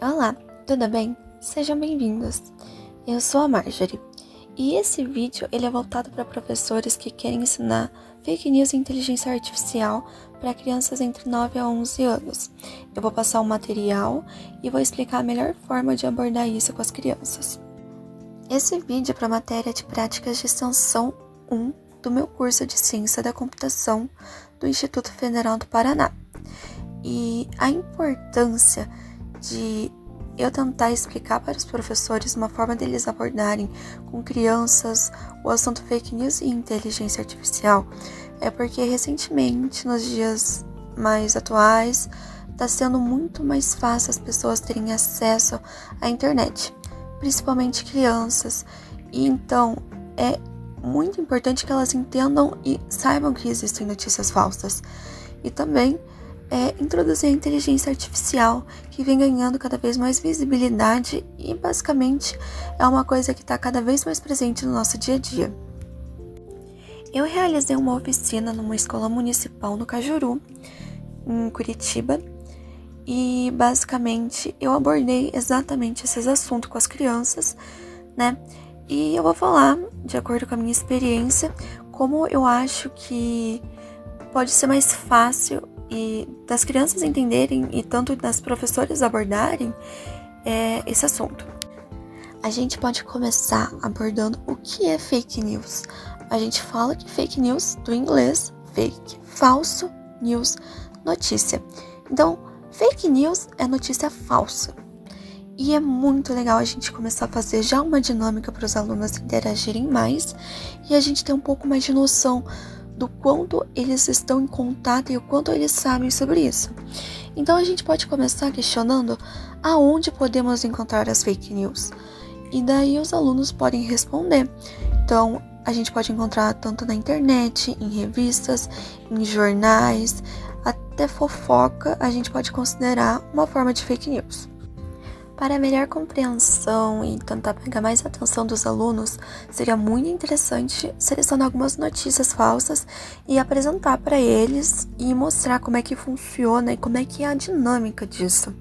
Olá, tudo bem? Sejam bem-vindos. Eu sou a Marjorie e esse vídeo ele é voltado para professores que querem ensinar fake news e inteligência artificial para crianças entre 9 a 11 anos. Eu vou passar um material e vou explicar a melhor forma de abordar isso com as crianças. Esse vídeo é para a matéria de práticas de extensão 1 do meu curso de Ciência da Computação do Instituto Federal do Paraná. E a importância de eu tentar explicar para os professores uma forma deles abordarem com crianças o assunto fake news e inteligência artificial é porque recentemente, nos dias mais atuais, está sendo muito mais fácil as pessoas terem acesso à internet, principalmente crianças, e então é muito importante que elas entendam e saibam que existem notícias falsas. E também introduzir a inteligência artificial, que vem ganhando cada vez mais visibilidade e basicamente é uma coisa que está cada vez mais presente no nosso dia a dia. Eu realizei uma oficina numa escola municipal no Cajuru, em Curitiba, e basicamente eu abordei exatamente esses assuntos com as crianças, né? E eu vou falar, de acordo com a minha experiência, como eu acho que pode ser mais fácil e das crianças entenderem e tanto das professoras abordarem esse assunto. A gente pode começar abordando o que é fake news. A gente fala que fake news, do inglês, fake, falso, news, notícia. Então, fake news é notícia falsa. E é muito legal a gente começar a fazer já uma dinâmica para os alunos interagirem mais e a gente ter um pouco mais de noção do quanto eles estão em contato e o quanto eles sabem sobre isso. Então a gente pode começar questionando aonde podemos encontrar as fake news. E daí os alunos podem responder. Então a gente pode encontrar tanto na internet, em revistas, em jornais, até fofoca a gente pode considerar uma forma de fake news. Para melhor compreensão e tentar pegar mais atenção dos alunos, seria muito interessante selecionar algumas notícias falsas e apresentar para eles e mostrar como é que funciona e como é que é a dinâmica disso.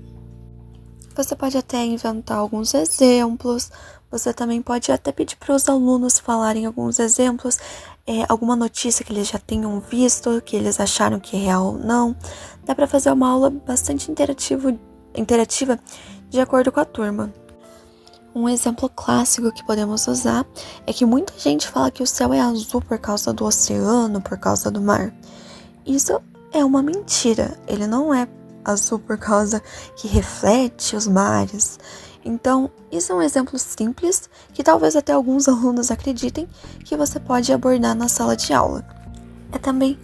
Você pode até inventar alguns exemplos, você também pode até pedir para os alunos falarem alguns exemplos, alguma notícia que eles já tenham visto, que eles acharam que é real ou não. Dá para fazer uma aula bastante interativa de acordo com a turma. Um exemplo clássico que podemos usar é que muita gente fala que o céu é azul por causa do oceano, por causa do mar. Isso é uma mentira, ele não é azul por causa que reflete os mares. Então, isso é um exemplo simples que talvez até alguns alunos acreditem que você pode abordar na sala de aula. É também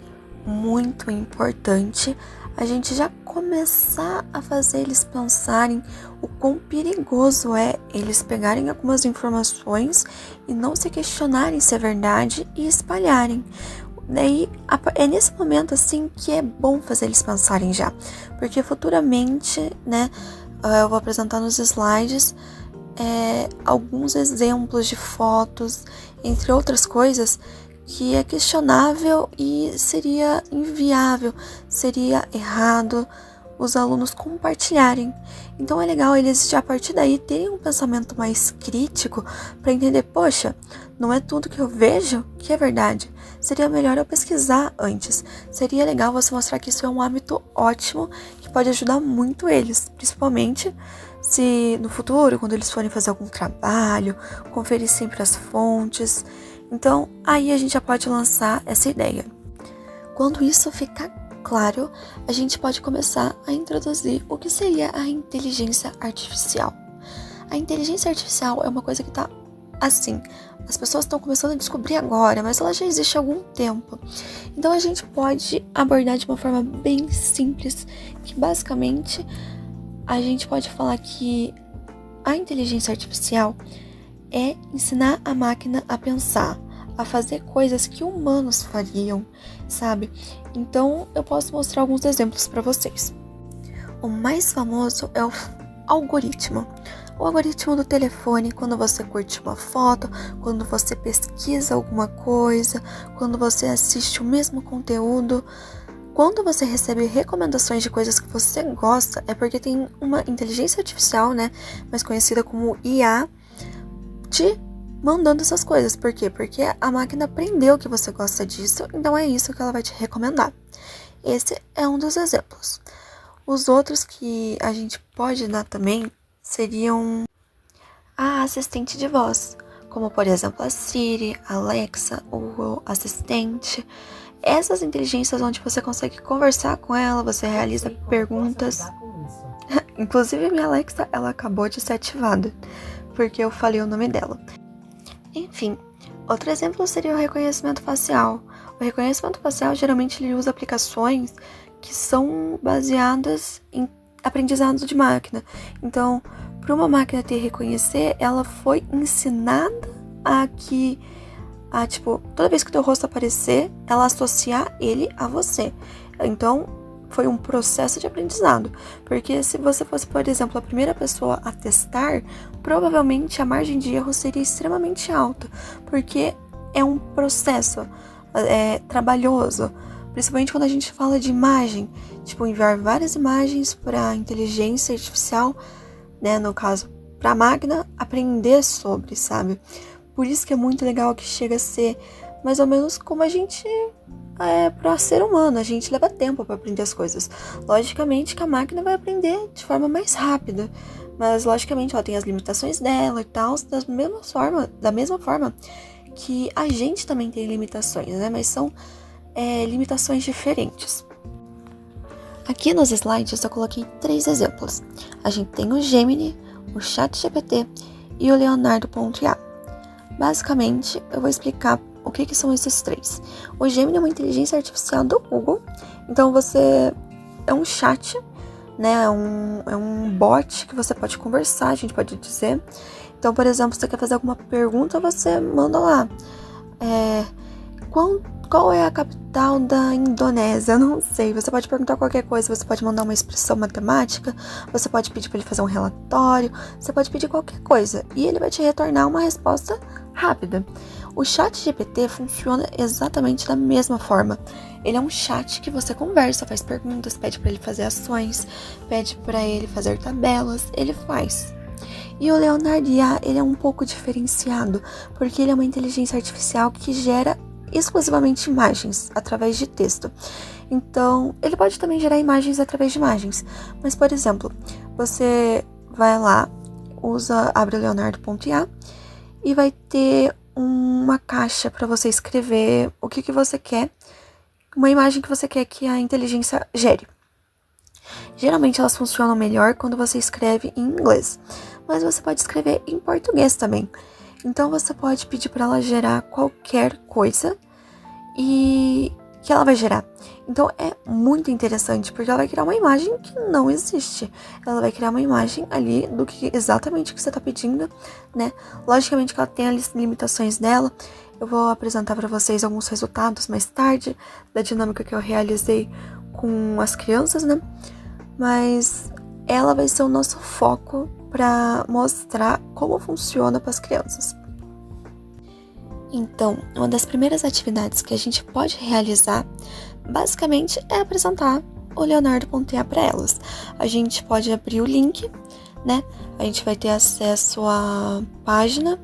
muito importante a gente já começar a fazer eles pensarem o quão perigoso é eles pegarem algumas informações e não se questionarem se é verdade e espalharem. Daí é nesse momento assim que é bom fazer eles pensarem já, porque futuramente, né, eu vou apresentar nos slides alguns exemplos de fotos, entre outras coisas, que é questionável e seria inviável, seria errado os alunos compartilharem. Então é legal eles já a partir daí terem um pensamento mais crítico para entender, poxa, não é tudo que eu vejo que é verdade. Seria melhor eu pesquisar antes. Seria legal você mostrar que isso é um hábito ótimo que pode ajudar muito eles, principalmente se no futuro, quando eles forem fazer algum trabalho, conferir sempre as fontes. Então, aí a gente já pode lançar essa ideia. Quando isso ficar claro, a gente pode começar a introduzir o que seria a inteligência artificial. A inteligência artificial é uma coisa que está assim, as pessoas estão começando a descobrir agora, mas ela já existe há algum tempo. Então, a gente pode abordar de uma forma bem simples, que basicamente a gente pode falar que a inteligência artificial é ensinar a máquina a pensar, a fazer coisas que humanos fariam, sabe? Então, eu posso mostrar alguns exemplos para vocês. O mais famoso é o algoritmo. O algoritmo do telefone, quando você curte uma foto, quando você pesquisa alguma coisa, quando você assiste o mesmo conteúdo, quando você recebe recomendações de coisas que você gosta, é porque tem uma inteligência artificial, né, mais conhecida como IA, te mandando essas coisas. Por quê? Porque a máquina aprendeu que você gosta disso, então é isso que ela vai te recomendar. Esse é um dos exemplos. Os outros que a gente pode dar também seriam a assistente de voz, como por exemplo a Siri, a Alexa, o assistente. Essas inteligências onde você consegue conversar com ela, você realiza perguntas. Inclusive minha Alexa, ela acabou de ser ativada, porque eu falei o nome dela. Enfim, outro exemplo seria o reconhecimento facial. O reconhecimento facial geralmente ele usa aplicações que são baseadas em aprendizado de máquina. Então, para uma máquina te reconhecer, ela foi ensinada tipo, toda vez que o teu rosto aparecer, ela associar ele a você. Então, foi um processo de aprendizado. Porque se você fosse, por exemplo, a primeira pessoa a testar, provavelmente a margem de erro seria extremamente alta. Porque é um processo trabalhoso. Principalmente quando a gente fala de imagem. Tipo, enviar várias imagens para a inteligência artificial, né, no caso, para a máquina aprender sobre, sabe? Por isso que é muito legal que chega a ser mais ou menos como a gente para ser humano, a gente leva tempo para aprender as coisas. Logicamente que a máquina vai aprender de forma mais rápida, mas logicamente ela tem as limitações dela e tal, da mesma forma que a gente também tem limitações, né? Mas são limitações diferentes. Aqui nos slides eu coloquei 3 exemplos. A gente tem o Gemini, o ChatGPT e o Leonardo.ia. Basicamente, eu vou explicar o que são esses 3. O Gemini é uma inteligência artificial do Google. Então, você é um chat, né? É um bot que você pode conversar, a gente pode dizer. Então, por exemplo, se você quer fazer alguma pergunta, você manda lá. Qual é a capital da Indonésia? Eu não sei. Você pode perguntar qualquer coisa. Você pode mandar uma expressão matemática. Você pode pedir para ele fazer um relatório. Você pode pedir qualquer coisa. E ele vai te retornar uma resposta rápida. O ChatGPT funciona exatamente da mesma forma. Ele é um chat que você conversa, faz perguntas, pede para ele fazer ações, pede para ele fazer tabelas. Ele faz. E o Leonardo IA, ele é um pouco diferenciado, porque ele é uma inteligência artificial que gera exclusivamente imagens, através de texto. Então, ele pode também gerar imagens através de imagens. Mas, por exemplo, você vai lá, abre o Leonardo.ia e vai ter uma caixa para você escrever o que você quer, uma imagem que você quer que a inteligência gere. Geralmente elas funcionam melhor quando você escreve em inglês, mas você pode escrever em português também. Então você pode pedir para ela gerar qualquer coisa e que ela vai gerar. Então é muito interessante, porque ela vai criar uma imagem que não existe. Ela vai criar uma imagem ali do que exatamente o que você está pedindo, né? Logicamente que ela tem as limitações dela. Eu vou apresentar para vocês alguns resultados mais tarde da dinâmica que eu realizei com as crianças, né? Mas ela vai ser o nosso foco para mostrar como funciona para as crianças. Então, uma das primeiras atividades que a gente pode realizar, basicamente, é apresentar o Leonardo.ia para elas. A gente pode abrir o link, né? A gente vai ter acesso à página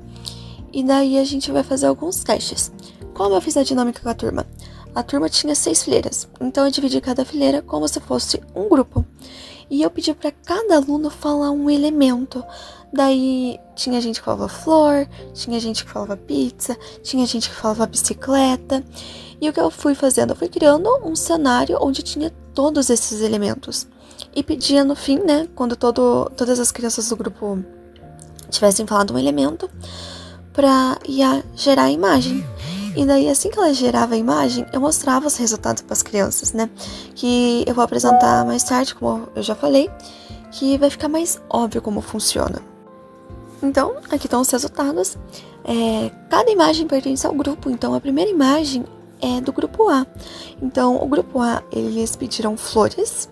e daí a gente vai fazer alguns testes. Como eu fiz a dinâmica com a turma? A turma tinha 6 fileiras, então eu dividi cada fileira como se fosse um grupo. E eu pedi para cada aluno falar um elemento. Daí tinha gente que falava flor, tinha gente que falava pizza, tinha gente que falava bicicleta. E o que eu fui fazendo? Eu fui criando um cenário onde tinha todos esses elementos. E pedia no fim, né, quando todas as crianças do grupo tivessem falado um elemento, para ia gerar a imagem. E daí, assim que ela gerava a imagem, eu mostrava os resultados para as crianças, né? Que eu vou apresentar mais tarde, como eu já falei, que vai ficar mais óbvio como funciona. Então, aqui estão os resultados. Cada imagem pertence ao grupo, então a primeira imagem é do grupo A. Então, o grupo A, eles pediram flores,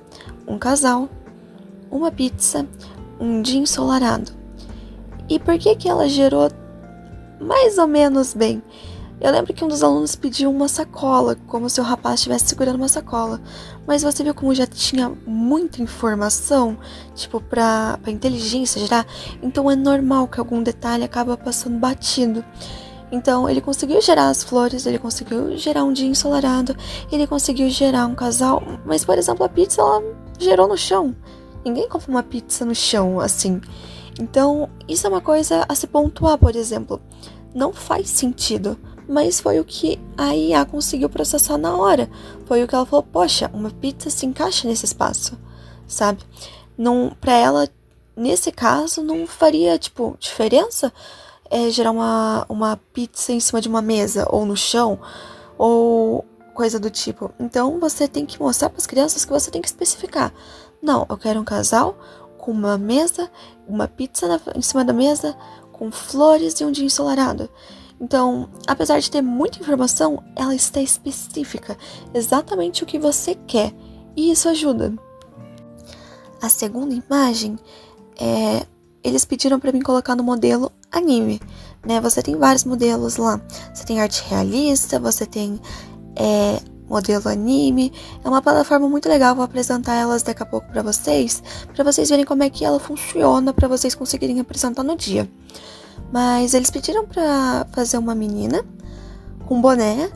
um casal, uma pizza, um dia ensolarado. E por que ela gerou mais ou menos bem? Eu lembro que um dos alunos pediu uma sacola, como se o rapaz estivesse segurando uma sacola. Mas você viu como já tinha muita informação, tipo, pra inteligência gerar? Então é normal que algum detalhe acaba passando batido. Então ele conseguiu gerar as flores, ele conseguiu gerar um dia ensolarado, ele conseguiu gerar um casal, mas, por exemplo, a pizza, ela gerou no chão. Ninguém compra uma pizza no chão, assim. Então, isso é uma coisa a se pontuar, por exemplo. Não faz sentido, mas foi o que a IA conseguiu processar na hora. Foi o que ela falou, poxa, uma pizza se encaixa nesse espaço, sabe? Não, pra ela, nesse caso, não faria, tipo, diferença gerar uma pizza em cima de uma mesa, ou no chão, ou coisa do tipo. Então, você tem que mostrar para as crianças que você tem que especificar. Não, eu quero um casal com uma mesa, uma pizza em cima da mesa, com flores e um dia ensolarado. Então, apesar de ter muita informação, ela está específica, exatamente o que você quer, e isso ajuda. A segunda imagem eles pediram para mim colocar no modelo anime, né? Você tem vários modelos lá. Você tem arte realista, você tem modelo anime. É uma plataforma muito legal, vou apresentar elas daqui a pouco para vocês verem como é que ela funciona, para vocês conseguirem apresentar no dia. Mas eles pediram para fazer uma menina com boné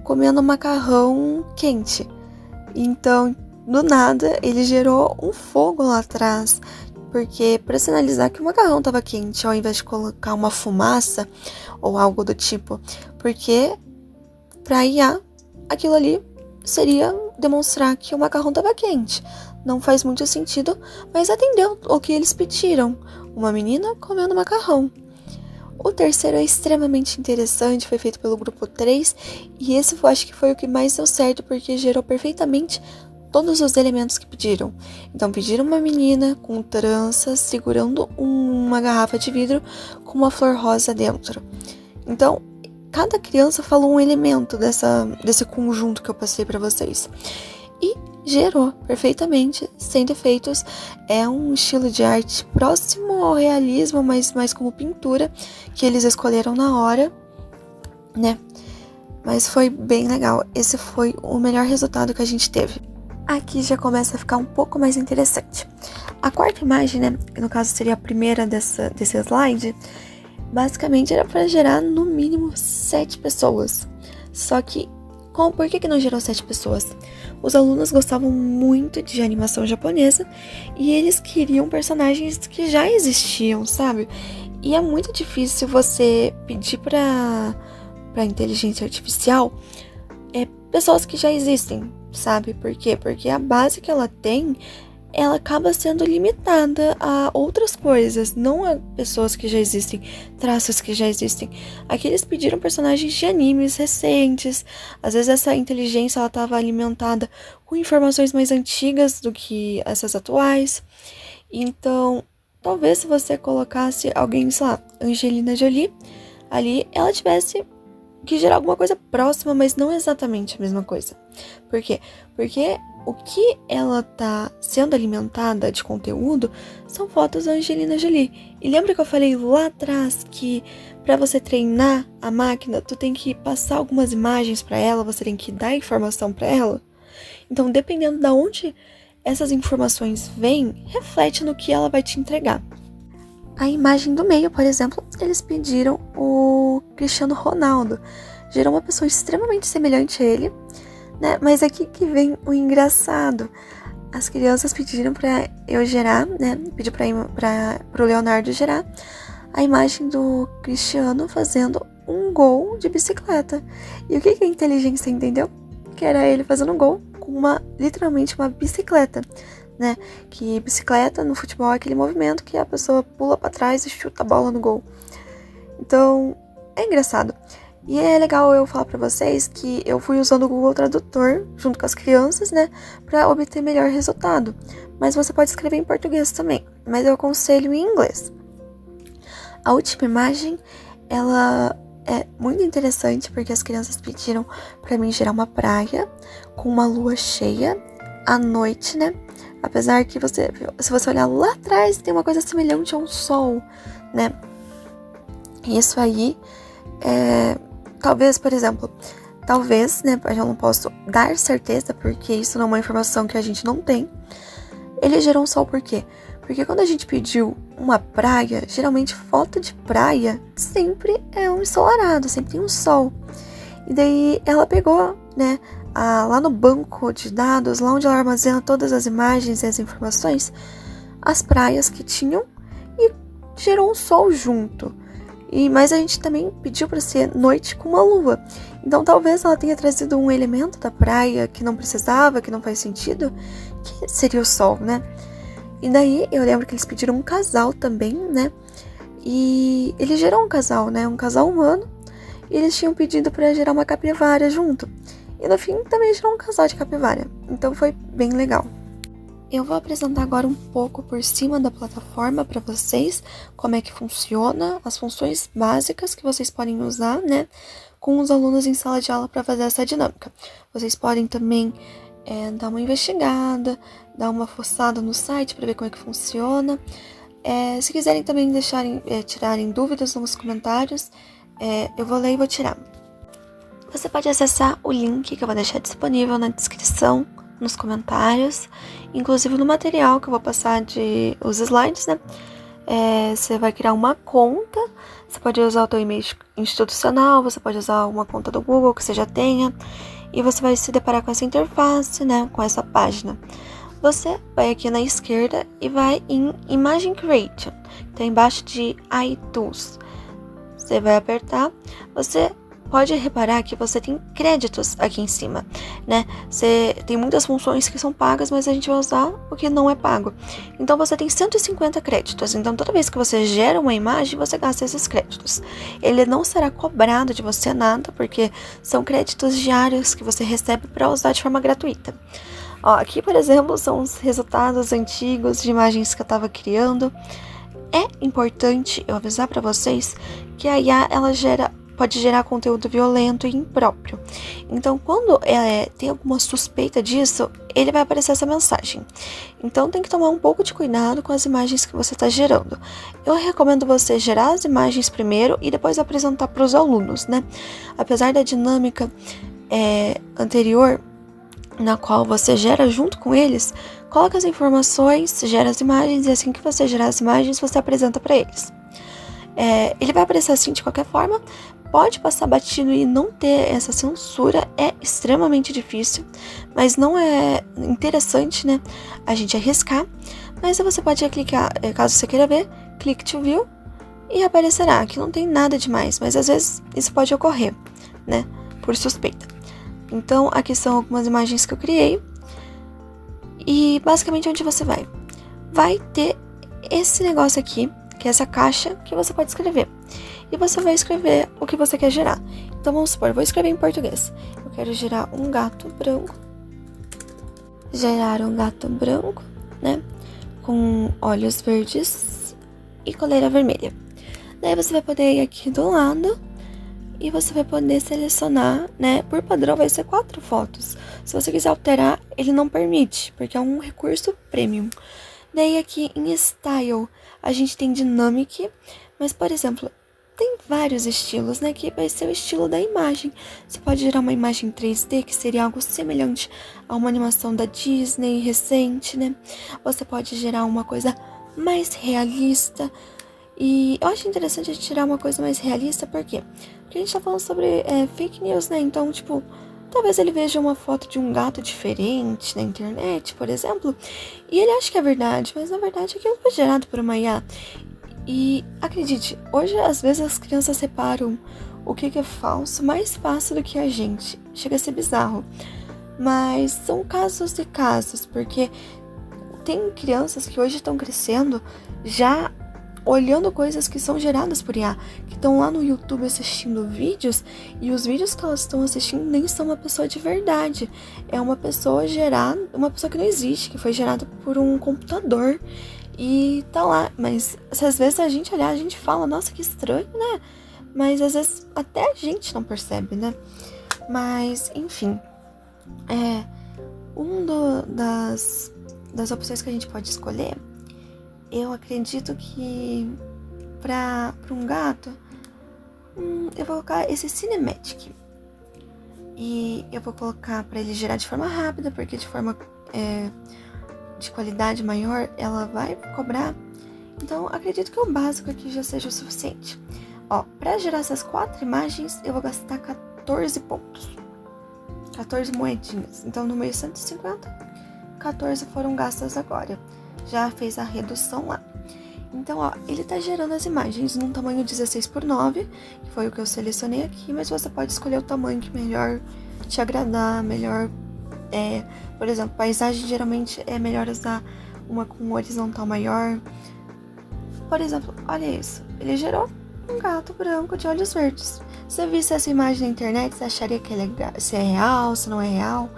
comendo macarrão quente. Então, do nada, ele gerou um fogo lá atrás, porque para sinalizar que o macarrão estava quente, ao invés de colocar uma fumaça ou algo do tipo, porque para IA aquilo ali seria demonstrar que o macarrão estava quente. Não faz muito sentido, mas atendeu o que eles pediram. Uma menina comendo macarrão. O terceiro é extremamente interessante, foi feito pelo grupo 3, e esse eu acho que foi o que mais deu certo, porque gerou perfeitamente todos os elementos que pediram. Então pediram uma menina com tranças segurando uma garrafa de vidro com uma flor rosa dentro. Então, cada criança falou um elemento desse conjunto que eu passei para vocês. E gerou perfeitamente, sem defeitos. É um estilo de arte próximo ao realismo, mas mais como pintura, que eles escolheram na hora, né? Mas foi bem legal. Esse foi o melhor resultado que a gente teve. Aqui já começa a ficar um pouco mais interessante. A quarta imagem, né, que no caso seria a primeira desse slide, basicamente era para gerar no mínimo 7 pessoas. Só que, por que não gerou 7 pessoas? Os alunos gostavam muito de animação japonesa e eles queriam personagens que já existiam, sabe? E é muito difícil você pedir para inteligência artificial pessoas que já existem, sabe? Por quê? Porque a base que ela tem, ela acaba sendo limitada a outras coisas, não a pessoas que já existem, traços que já existem. Aqui eles pediram personagens de animes recentes, às vezes essa inteligência ela estava alimentada com informações mais antigas do que essas atuais. Então, talvez se você colocasse alguém, sei lá, Angelina Jolie, ali ela tivesse que gerar alguma coisa próxima, mas não exatamente a mesma coisa. Por quê? Porque o que ela tá sendo alimentada de conteúdo são fotos da Angelina Jolie. E lembra que eu falei lá atrás que para você treinar a máquina, tu tem que passar algumas imagens para ela, você tem que dar informação para ela? Então, dependendo de onde essas informações vêm, reflete no que ela vai te entregar. A imagem do meio, por exemplo, eles pediram o Cristiano Ronaldo. Gerou uma pessoa extremamente semelhante a ele, né? Mas aqui que vem o engraçado. As crianças pediram para eu gerar, né? Pediu para o Leonardo gerar a imagem do Cristiano fazendo um gol de bicicleta. E o que a inteligência entendeu? Que era ele fazendo um gol com literalmente uma bicicleta, né? Que bicicleta no futebol é aquele movimento que a pessoa pula para trás e chuta a bola no gol. Então, é engraçado. E é legal eu falar para vocês que eu fui usando o Google Tradutor junto com as crianças, né, para obter melhor resultado. Mas você pode escrever em português também, mas eu aconselho em inglês. A última imagem, ela é muito interessante porque as crianças pediram para mim gerar uma praia com uma lua cheia à noite, né? Apesar que se você olhar lá atrás, tem uma coisa semelhante a um sol, né? Isso aí talvez, por exemplo, né, eu não posso dar certeza, porque isso não é uma informação que a gente não tem. Ele gerou um sol por quê? Porque quando a gente pediu uma praia, geralmente foto de praia sempre é um ensolarado, sempre tem um sol. E daí ela pegou, né, lá no banco de dados, lá onde ela armazena todas as imagens e as informações, as praias que tinham e gerou um sol junto. Mas a gente também pediu para ser noite com uma lua. Então talvez ela tenha trazido um elemento da praia que não precisava, que não faz sentido, que seria o sol, né? E daí eu lembro que eles pediram um casal também, né? E ele gerou um casal, né? Um casal humano. E eles tinham pedido para gerar uma capivara junto. E no fim também gerou um casal de capivara. Então foi bem legal. Eu vou apresentar agora um pouco por cima da plataforma para vocês, como é que funciona, as funções básicas que vocês podem usar, né, com os alunos em sala de aula para fazer essa dinâmica. Vocês podem também dar uma investigada, dar uma forçada no site para ver como é que funciona. Se quiserem também tirarem dúvidas nos comentários, eu vou ler e vou tirar. Você pode acessar o link que eu vou deixar disponível na descrição, nos comentários, inclusive no material que eu vou passar os slides, né? Você vai criar uma conta, você pode usar o teu e-mail institucional, você pode usar uma conta do Google que você já tenha, e você vai se deparar com essa interface, né? Com essa página. Você vai aqui na esquerda e vai em Imagine Creation, então embaixo de iTools. Você vai apertar, você pode reparar que você tem créditos aqui em cima, né? Você tem muitas funções que são pagas, mas a gente vai usar o que não é pago. Então você tem 150 créditos. Então toda vez que você gera uma imagem, você gasta esses créditos. Ele não será cobrado de você nada, porque são créditos diários que você recebe para usar de forma gratuita. Aqui, por exemplo, são os resultados antigos de imagens que eu estava criando. É importante eu avisar para vocês que a IA pode gerar conteúdo violento e impróprio. Então, quando tem alguma suspeita disso, ele vai aparecer essa mensagem. Então, tem que tomar um pouco de cuidado com as imagens que você está gerando. Eu recomendo você gerar as imagens primeiro e depois apresentar para os alunos, né? Apesar da dinâmica anterior, na qual você gera junto com eles, coloca as informações, gera as imagens e assim que você gerar as imagens, você apresenta para eles. Ele vai aparecer assim de qualquer forma. Pode passar batido e não ter essa censura, é extremamente difícil, mas não é interessante, né, a gente arriscar. Mas você pode clicar, caso você queira ver, clique to view e aparecerá. Aqui não tem nada demais, mas às vezes isso pode ocorrer, né, por suspeita. Então aqui são algumas imagens que eu criei e basicamente onde você vai? Vai ter esse negócio aqui, que é essa caixa que você pode escrever. E você vai escrever o que você quer gerar. Então vamos supor, eu vou escrever em português. Eu quero gerar um gato branco. Gerar um gato branco, né? Com olhos verdes e coleira vermelha. Daí você vai poder ir aqui do lado e você vai poder selecionar, né? Por padrão vai ser 4 fotos. Se você quiser alterar, ele não permite, porque é um recurso premium. Daí aqui em Style, a gente tem Dynamic, mas por exemplo, tem vários estilos, né? Que vai ser o estilo da imagem. Você pode gerar uma imagem 3D, que seria algo semelhante a uma animação da Disney recente, né? Você pode gerar uma coisa mais realista. E eu acho interessante a gente tirar uma coisa mais realista, por quê? Porque a gente tá falando sobre fake news, né? Então, tipo, talvez ele veja uma foto de um gato diferente na internet, por exemplo, e ele acha que é verdade, mas na verdade aquilo foi gerado por uma IA. E acredite, hoje às vezes as crianças separam o que é falso mais fácil do que a gente. Chega a ser bizarro. Mas são casos e casos, porque tem crianças que hoje estão crescendo já olhando coisas que são geradas por IA, que estão lá no YouTube assistindo vídeos, e os vídeos que elas estão assistindo nem são uma pessoa de verdade. É uma pessoa gerada, uma pessoa que não existe, que foi gerada por um computador. E tá lá, mas às vezes a gente olhar, a gente fala, nossa, que estranho, né? Mas às vezes até a gente não percebe, né? Mas, enfim, das opções que a gente pode escolher, eu acredito que para um gato, eu vou colocar esse Cinematic. E eu vou colocar para ele gerar de forma rápida, porque de forma de qualidade maior, ela vai cobrar. Então, acredito que o básico aqui já seja o suficiente. Ó, para gerar essas 4 imagens, eu vou gastar 14 pontos. 14 moedinhas. Então, no meio 150, 14 foram gastas agora. Já fez a redução lá. Então, ó, ele tá gerando as imagens num tamanho 16:9, que foi o que eu selecionei aqui, mas você pode escolher o tamanho que melhor te agradar, melhor... por exemplo, paisagem geralmente é melhor usar uma com um horizontal maior. Por exemplo, olha isso, ele gerou um gato branco de olhos verdes. Se você visse essa imagem na internet, você acharia que se é real, se não é real?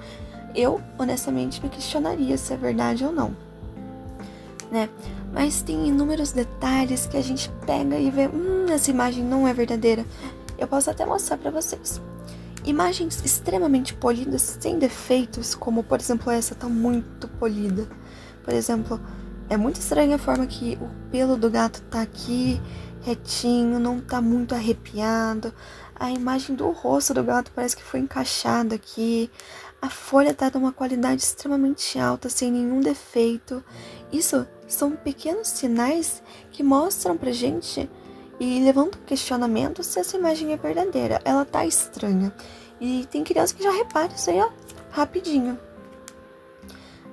Eu, honestamente, me questionaria se é verdade ou não, né? Mas tem inúmeros detalhes que a gente pega e vê, essa imagem não é verdadeira. Eu posso até mostrar pra vocês. Imagens extremamente polidas, sem defeitos, como por exemplo essa tá muito polida. Por exemplo, é muito estranha a forma que o pelo do gato tá aqui, retinho, não tá muito arrepiado. A imagem do rosto do gato parece que foi encaixada aqui. A folha tá de uma qualidade extremamente alta, sem nenhum defeito. Isso são pequenos sinais que mostram pra gente e levantam questionamento se essa imagem é verdadeira. Ela tá estranha. E tem criança que já repara isso aí, ó, rapidinho.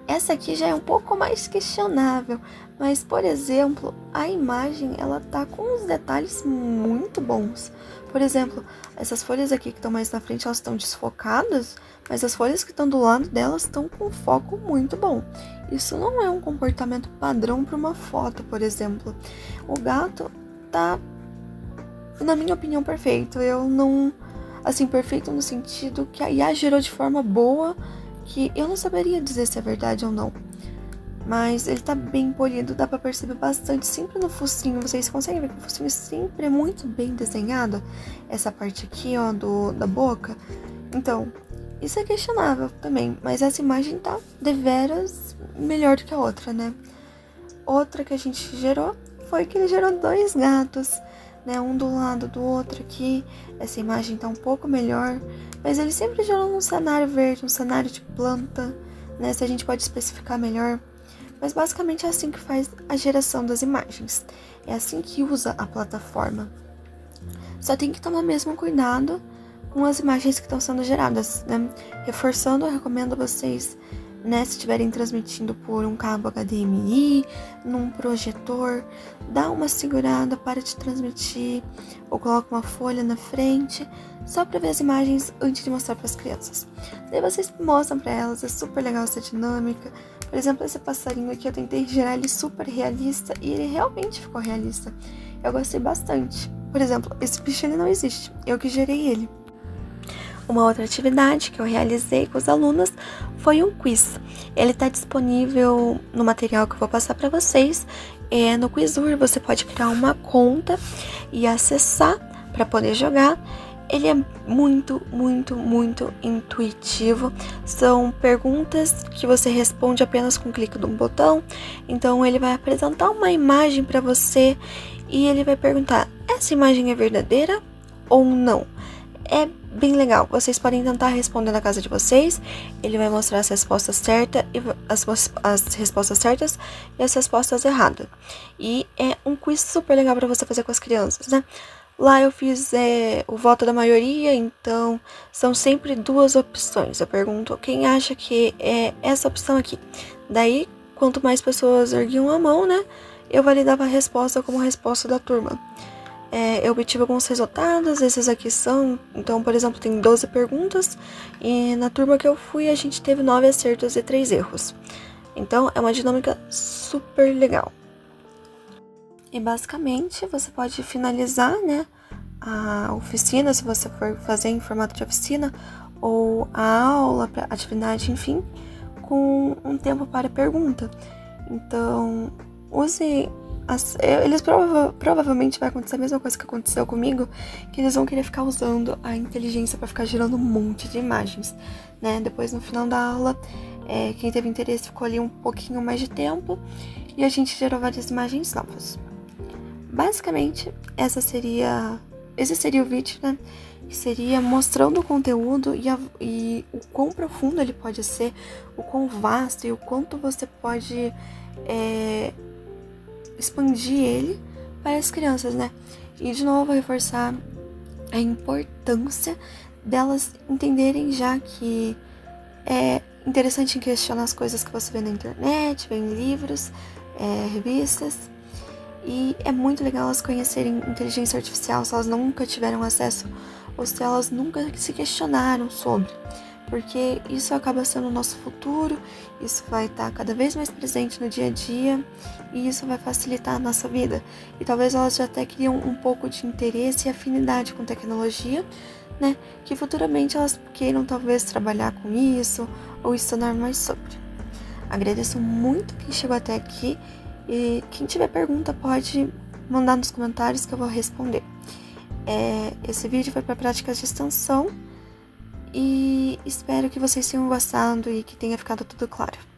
Essa aqui já é um pouco mais questionável, mas, por exemplo, a imagem, ela tá com uns detalhes muito bons. Por exemplo, essas folhas aqui que estão mais na frente, elas estão desfocadas, mas as folhas que estão do lado delas estão com foco muito bom. Isso não é um comportamento padrão para uma foto, por exemplo. O gato tá, na minha opinião, perfeito. Eu não... Assim, perfeito no sentido que a IA gerou de forma boa, que eu não saberia dizer se é verdade ou não. Mas ele tá bem polido, dá pra perceber bastante, sempre no focinho. Vocês conseguem ver que o focinho sempre é muito bem desenhado. Essa parte aqui, ó, da boca. Então, isso é questionável também, mas essa imagem tá deveras melhor do que a outra, né? Outra que a gente gerou foi que ele gerou 2 gatos, né? Um do lado do outro aqui. Essa imagem tá um pouco melhor, mas ele sempre gerou num cenário verde, um cenário de planta, né? Se a gente pode especificar melhor. Mas basicamente é assim que faz a geração das imagens. É assim que usa a plataforma. Só tem que tomar mesmo cuidado com as imagens que estão sendo geradas, né? Reforçando, eu recomendo vocês, né, se estiverem transmitindo por um cabo HDMI, num projetor, dá uma segurada, para de transmitir, ou coloca uma folha na frente, só para ver as imagens antes de mostrar para as crianças. Daí vocês mostram para elas, é super legal essa dinâmica. Por exemplo, esse passarinho aqui, eu tentei gerar ele super realista e ele realmente ficou realista. Eu gostei bastante. Por exemplo, esse bicho ele não existe, eu que gerei ele. Uma outra atividade que eu realizei com os alunos foi um quiz. Ele está disponível no material que eu vou passar para vocês. No Quizur você pode criar uma conta e acessar para poder jogar. Ele é muito, muito, muito intuitivo. São perguntas que você responde apenas com um clique de um botão. Então ele vai apresentar uma imagem para você e ele vai perguntar: essa imagem é verdadeira ou não? É bem legal. Vocês podem tentar responder na casa de vocês. Ele vai mostrar as respostas certas e as respostas certas e as respostas erradas. E é um quiz super legal para você fazer com as crianças, né? Lá eu fiz o voto da maioria, então são sempre 2 opções. Eu pergunto quem acha que é essa opção aqui. Daí, quanto mais pessoas erguiam a mão, né, eu validava a resposta como resposta da turma. Eu obtive alguns resultados, esses aqui são... Então, por exemplo, tem 12 perguntas e na turma que eu fui a gente teve 9 acertos e 3 erros. Então, é uma dinâmica super legal. E basicamente, você pode finalizar, né, a oficina, se você for fazer em formato de oficina, ou a aula, a atividade, enfim, com um tempo para pergunta. Então, use... Eles provavelmente vai acontecer a mesma coisa que aconteceu comigo, que eles vão querer ficar usando a inteligência para ficar gerando um monte de imagens, né? Depois, no final da aula, quem teve interesse ficou ali um pouquinho mais de tempo e a gente gerou várias imagens novas. Basicamente, essa seria esse seria o vídeo, né? Que seria mostrando o conteúdo e o quão profundo ele pode ser, o quão vasto e o quanto você pode expandir ele para as crianças, né? E de novo reforçar a importância delas entenderem já que é interessante questionar as coisas que você vê na internet, vê em livros, revistas. E é muito legal elas conhecerem inteligência artificial se elas nunca tiveram acesso ou se elas nunca se questionaram sobre. Porque isso acaba sendo o nosso futuro, isso vai estar cada vez mais presente no dia a dia e isso vai facilitar a nossa vida. E talvez elas já até criam um pouco de interesse e afinidade com tecnologia, né? Que futuramente elas queiram talvez trabalhar com isso ou estudar mais sobre. Agradeço muito quem chegou até aqui e quem tiver pergunta pode mandar nos comentários que eu vou responder. Esse vídeo foi para práticas de extensão e espero que vocês tenham gostado e que tenha ficado tudo claro.